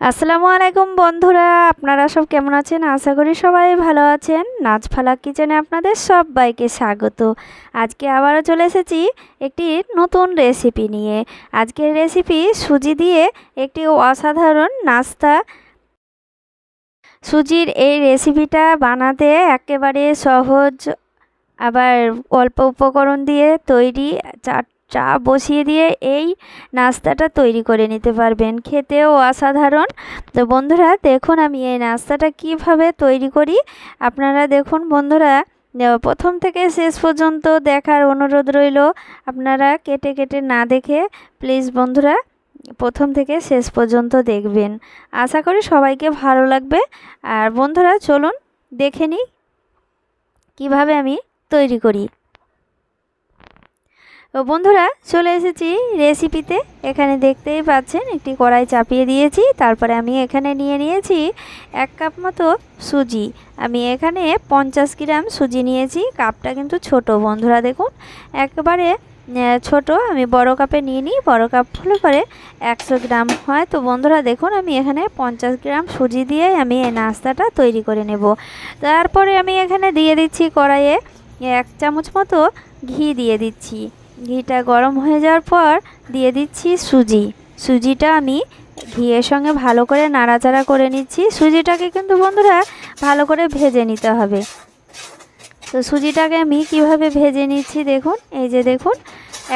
আসসালামু আলাইকুম বন্ধুরা, আপনারা সব কেমন আছেন? আশা করি সবাই ভালো আছেন। নাজফালা কিচেনে আপনাদের সবাইকে স্বাগত। আজকে আবারও চলে এসেছি একটি নতুন রেসিপি নিয়ে। আজকের রেসিপি সুজি দিয়ে একটি অসাধারণ নাস্তা। সুজির এই রেসিপিটা বানাতে একেবারে সহজ, আবার অল্প উপকরণ দিয়ে তৈরি। চা বসিয়ে দিয়ে এই নাস্তাটা তৈরি করে নিতে পারবেন, খেতেও অসাধারণ। তো বন্ধুরা দেখুন আমি এই নাস্তাটা কিভাবে তৈরি করি। আপনারা দেখুন বন্ধুরা, প্রথম থেকে শেষ পর্যন্ত দেখার অনুরোধ রইল। আপনারা কেটে কেটে না দেখে প্লিজ বন্ধুরা প্রথম থেকে শেষ পর্যন্ত দেখবেন। আশা করি সবাইকে ভালো লাগবে। আর বন্ধুরা চলুন দেখে নিই কীভাবে আমি তৈরি করি। তো বন্ধুরা চলে এসেছি রেসিপিতে। এখানে দেখতেই পাচ্ছেন একটি কড়াই চাপিয়ে দিয়েছি। তারপরে আমি এখানে নিয়ে নিয়েছি 1 কাপ মতো সুজি। আমি এখানে 50 গ্রাম সুজি নিয়েছি। কাপটা কিন্তু ছোট বন্ধুরা, দেখুন একেবারে ছোট। আমি বড় কাপে নিয়ে নিই, বড় কাপ হলে পরে 100 গ্রাম হয়। তো বন্ধুরা দেখুন আমি এখানে 50 গ্রাম সুজি দিয়ে আমি এই নাস্তাটা তৈরি করে নেব। তারপরে আমি এখানে দিয়ে দিচ্ছি কড়াইয়ে 1 চামচ মতো ঘি দিয়ে দিচ্ছি। ঘিটা গরম হয়ে যাওয়ার পর দিয়ে দিচ্ছি সুজিটা আমি ঘিয়ের সঙ্গে ভালো করে নাড়াচাড়া করে নিচ্ছি। সুজিটাকে কিন্তু বন্ধুরা ভালো করে ভেজে নিতে হবে। তো সুজিটাকে আমি কিভাবে ভেজে নিচ্ছি দেখুন, এই যে দেখুন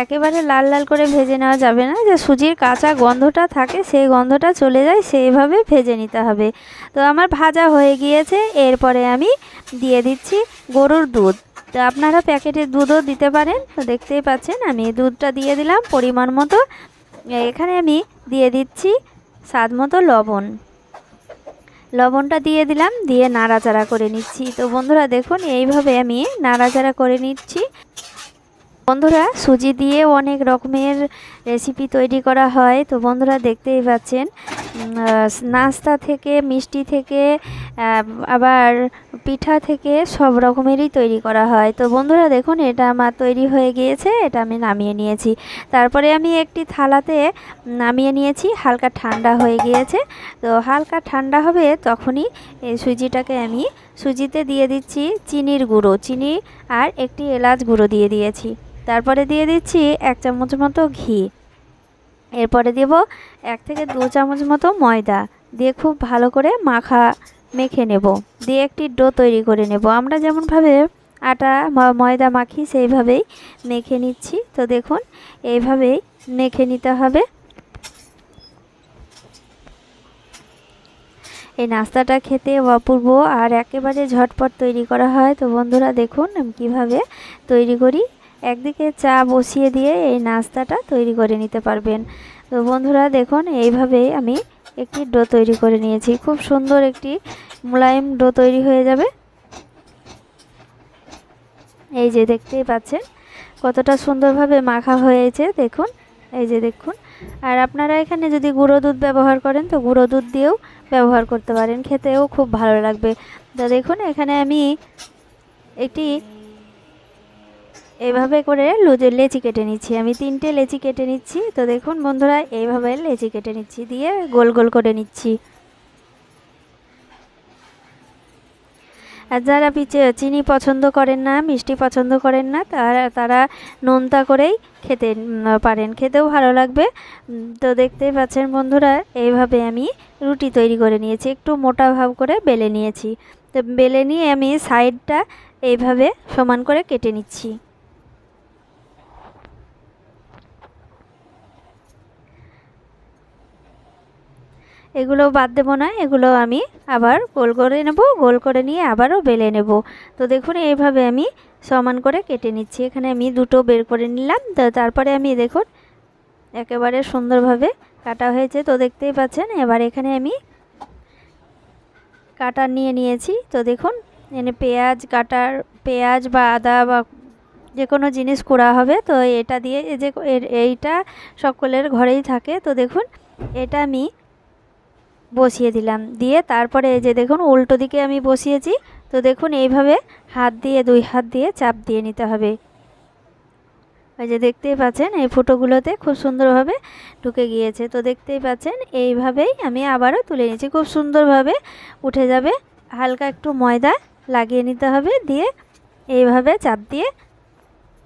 একেবারে লাল লাল করে ভেজে নেওয়া যাবে না, যে সুজির কাঁচা গন্ধটা থাকে সেই গন্ধটা চলে যায় সেইভাবে ভেজে নিতে হবে। তো আমার ভাজা হয়ে গিয়েছে। এরপরে আমি দিয়ে দিচ্ছি গরুর দুধ। তো আপনারা প্যাকেটের দুধও দিতে পারেন। তো দেখতেই পাচ্ছেন আমি দুধটা দিয়ে দিলাম পরিমাণ মতো। এখানে আমি দিয়ে দিচ্ছি স্বাদ মতো লবণটা দিয়ে দিলাম, দিয়ে নাড়াচাড়া করে নিচ্ছি। তো বন্ধুরা দেখুন এইভাবে আমি নাড়াচাড়া করে নিচ্ছি। বন্ধুরা সুজি দিয়ে অনেক রকমের রেসিপি তৈরি করা হয়। তো বন্ধুরা দেখতেই পাচ্ছেন নাস্তা থেকে মিষ্টি থেকে আবার পিঠা থেকে সব রকমেরই তৈরি করা হয়। তো বন্ধুরা দেখুন এটা আমার তৈরি হয়ে গিয়েছে, এটা আমি নামিয়ে নিয়েছি। তারপরে আমি একটি থালাতে নামিয়ে নিয়েছি, হালকা ঠান্ডা হয়ে গিয়েছে। তো হালকা ঠান্ডা হবে তখনই এই সুজিতে দিয়ে দিচ্ছি চিনির গুঁড়ো, চিনি আর একটি এলাচ গুঁড়ো দিয়ে দিয়েছি। তারপরে দিয়ে দিচ্ছি 1 চামচ মতো ঘি। এরপরে দেব 1 থেকে 2 চামচ মতো ময়দা দিয়ে খুব ভালো করে মেখে নেব। দিয়ে একটি ডো তৈরি করে নেব। আমরা যেমনভাবে আটা ময়দা মাখি সেইভাবেই মেখে নিচ্ছি। তো দেখুন এইভাবেই মেখে নিতে হবে। এই নাস্তাটা খেতে অপূর্ব আর একেবারে ঝটপট তৈরি করা হয়। তো বন্ধুরা দেখুন আমি কীভাবে তৈরি করি। একদিকে চা বসিয়ে দিয়ে এই নাস্তাটা তৈরি করে নিতে পারবেন। তো বন্ধুরা দেখুন এইভাবেই আমি একটি ডো তৈরি করে নিয়েছি। খুব সুন্দর একটি মোলায়েম ডো তৈরি হয়ে যাবে। এই যে দেখতেই পাচ্ছেন কতটা সুন্দরভাবে মাখা হয়েছে দেখুন, এই যে দেখুন। আর আপনারা এখানে যদি গুঁড়ো দুধ ব্যবহার করেন তো গুঁড়ো দুধ দিয়েও ব্যবহার করতে পারেন, খেতেও খুব ভালো লাগবে। তো দেখুন এখানে আমি একটি এইভাবে করে লেচি কেটে নিচ্ছি। আমি 3টে লেচি কেটে নিচ্ছি। তো দেখুন বন্ধুরা এইভাবে লেচি কেটে নিচ্ছি, দিয়ে গোল গোল করে নিচ্ছি। আর যারা চিনি পছন্দ করেন না, মিষ্টি পছন্দ করেন না, তারা নোনতা করেই খেতে পারেন, খেতেও ভালো লাগবে। তো দেখতেই পাচ্ছেন বন্ধুরা এইভাবে আমি রুটি তৈরি করে নিয়েছি। একটু মোটা ভাব করে বেলে নিয়েছি। তো বেলে নিয়ে আমি সাইডটা এইভাবে সমান করে কেটে নিচ্ছি। এগুলো বাদ দেবো না, এগুলো আমি আবার গোল করে নেব। গোল করে নিয়ে আবারও বেলে নেব। তো দেখুন এইভাবে আমি সমান করে কেটে নিচ্ছি। এখানে আমি দুটো বের করে নিলাম। তো তারপরে আমি দেখুন একেবারে সুন্দরভাবে কাটা হয়েছে। তো দেখতেই পাচ্ছেন। এবার এখানে আমি কাটার নিয়ে নিয়েছি। তো দেখুন এখানে পেঁয়াজ বা আদা বা যে কোনো জিনিস কুড়া হবে। তো এটা দিয়ে এইটা সকলের ঘরেই থাকে। তো দেখুন এটা আমি বসিয়ে দিলাম, দিয়ে তারপরে এই যে দেখুন উল্টো দিকে আমি বসিয়েছি। তো দেখুন এইভাবে 2 হাত দিয়ে চাপ দিয়ে নিতে হবে। ওই যে দেখতেই পাচ্ছেন এই ফুটোগুলোতে খুব সুন্দরভাবে ঢুকে গিয়েছে। তো দেখতেই পাচ্ছেন এইভাবেই আমি আবারও তুলে নিচ্ছি, খুব সুন্দরভাবে উঠে যাবে। হালকা একটু ময়দা লাগিয়ে নিতে হবে, দিয়ে এইভাবে চাপ দিয়ে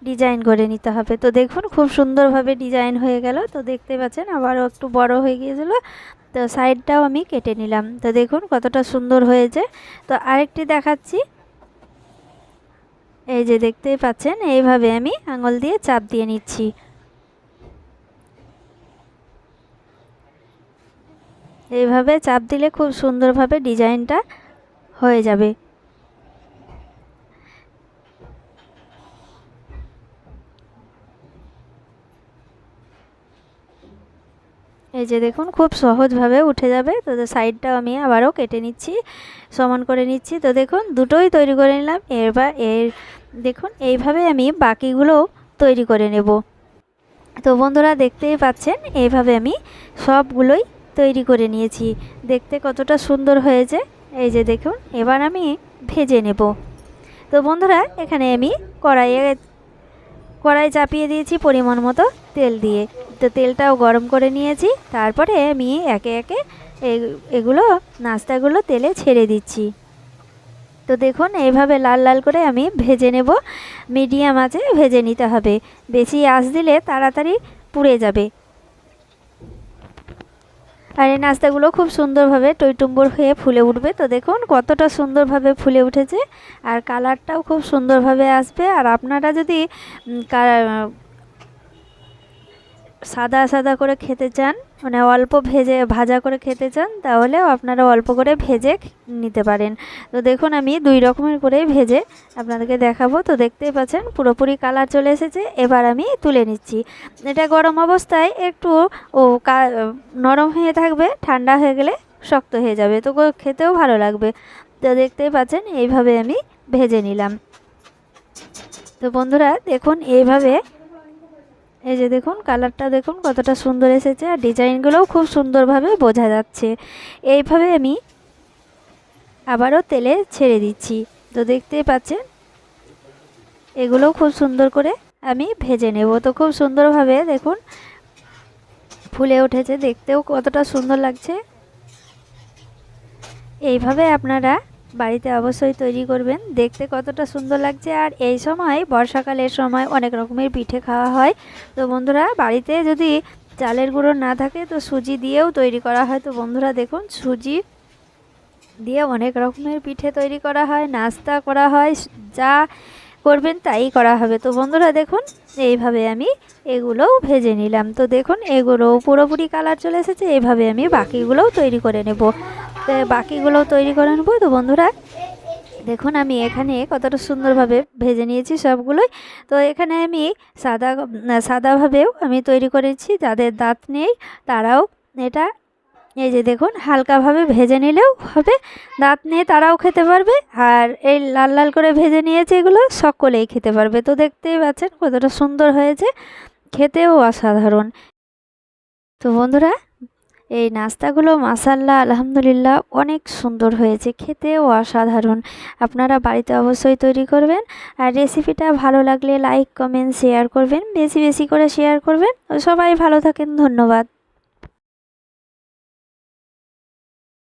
ডিজাইন করে নিতে হবে। তো দেখুন খুব সুন্দরভাবে ডিজাইন হয়ে গেল। তো দেখতে পাচ্ছেন আবারও একটু বড় হয়ে গিয়েছিলো, তো সাইডটাও আমি কেটে নিলাম। তো দেখুন কতটা সুন্দর হয়েছে। তো আরেকটি দেখাচ্ছি। এই যে দেখতেই পাচ্ছেন এইভাবে আমি আঙুল দিয়ে চাপ দিয়ে নিচ্ছি। এইভাবে চাপ দিলে খুব সুন্দরভাবে ডিজাইনটা হয়ে যাবে। এই যে দেখুন খুব সহজভাবে উঠে যাবে। তো সাইডটাও আমি আবারও কেটে নিচ্ছি, সমান করে নিচ্ছি। তো দেখুন দুটোই তৈরি করে নিলাম। এবার দেখুন এইভাবে আমি বাকিগুলোও তৈরি করে নেব। তো বন্ধুরা দেখতেই পাচ্ছেন এইভাবে আমি সবগুলোই তৈরি করে নিয়েছি। দেখতে কতটা সুন্দর হয়েছে। এই যে দেখুন এবার আমি ভেজে নেব। তো বন্ধুরা এখানে আমি কড়াই চাপিয়ে দিয়েছি পরিমাণ মতো তেল দিয়ে। তো তেলটাও গরম করে নিয়েছি। তারপরে আমি একে একে এগুলো নাস্তাগুলো তেলে ছেড়ে দিচ্ছি। তো দেখুন এইভাবে লাল লাল করে আমি ভেজে নেব। মিডিয়াম আঁচে ভেজে নিতে হবে, বেশি আঁচ দিলে তাড়াতাড়ি পুড়ে যাবে। আর এই নাস্তাগুলো খুব সুন্দরভাবে টইটুম্বর হয়ে ফুলে উঠবে। তো দেখুন কতটা সুন্দরভাবে ফুলে উঠেছে, আর কালারটাও খুব সুন্দরভাবে আসবে। আর আপনারা যদি সাদা সাদা করে খেতে চান, মানে অল্প ভাজা করে খেতে চান, তাহলেও আপনারা অল্প করে ভেজে নিতে পারেন। তো দেখুন আমি দুই রকমের করেই ভেজে আপনাদেরকে দেখাবো। তো দেখতেই পাচ্ছেন পুরোপুরি কালার চলে এসেছে। এবার আমি তুলে নিচ্ছি। এটা গরম অবস্থায় একটু নরম হয়ে থাকবে, ঠান্ডা হয়ে গেলে শক্ত হয়ে যাবে, তো খেতেও ভালো লাগবে। তো দেখতেই পাচ্ছেন এইভাবে আমি ভেজে নিলাম। তো বন্ধুরা দেখুন এইভাবে, এই যে দেখুন কালারটা দেখুন কতটা সুন্দর এসেছে, আর ডিজাইনগুলোও খুব সুন্দরভাবে বোঝা যাচ্ছে। এইভাবে আমি আবারও তেলে ছেড়ে দিচ্ছি। তো দেখতেই পাচ্ছেন এগুলোও খুব সুন্দর করে আমি ভেজে নেব। তো খুব সুন্দরভাবে দেখুন ফুলে উঠেছে, দেখতেও কতটা সুন্দর লাগছে। এইভাবে আপনারা বাড়িতে অবশ্যই তৈরি করবেন, দেখতে কতটা সুন্দর লাগছে। আর এই সময় বর্ষাকালের সময় অনেক রকমের পিঠে খাওয়া হয়। তো বন্ধুরা বাড়িতে যদি চালের গুঁড়ো না থাকে তো সুজি দিয়েও তৈরি করা হয়। তো বন্ধুরা দেখুন সুজি দিয়ে অনেক রকমের পিঠে তৈরি করা হয়, নাস্তা করা হয়, যা করবেন তাই করা হবে। তো বন্ধুরা দেখুন এইভাবে আমি এগুলোও ভেজে নিলাম। তো দেখুন এগুলোও পুরোপুরি কালার চলে এসেছে। এইভাবে আমি বাকিগুলোও তৈরি করে নেব। তো বাকিগুলোও তৈরি করে নেব। তো বন্ধুরা দেখুন আমি এখানে কতটা সুন্দরভাবে ভেজে নিয়েছি সবগুলোই। তো এখানে আমি সাদাভাবেও আমি তৈরি করেছি, যাদের দাঁত নেই তারাও এটা, এই যে দেখুন হালকাভাবে ভেজে নিলেও হবে, দাঁত নেই তারাও খেতে পারবে। আর এই লাল লাল করে ভেজে নিয়েছে এগুলো সকলেই খেতে পারবে। তো দেখতেই পাচ্ছেন কতটা সুন্দর হয়েছে, খেতেও অসাধারণ। তো বন্ধুরা এই নাস্তাগুলো মাশাআল্লাহ আলহামদুলিল্লাহ অনেক সুন্দর হয়েছে, খেতেও অসাধারণ। আপনারা বাড়িতে অবশ্যই তৈরি করবেন। আর রেসিপিটা ভালো লাগলে লাইক কমেন্ট শেয়ার করবেন, বেশি বেশি করে শেয়ার করবেন। সবাই ভালো থাকেন, ধন্যবাদ।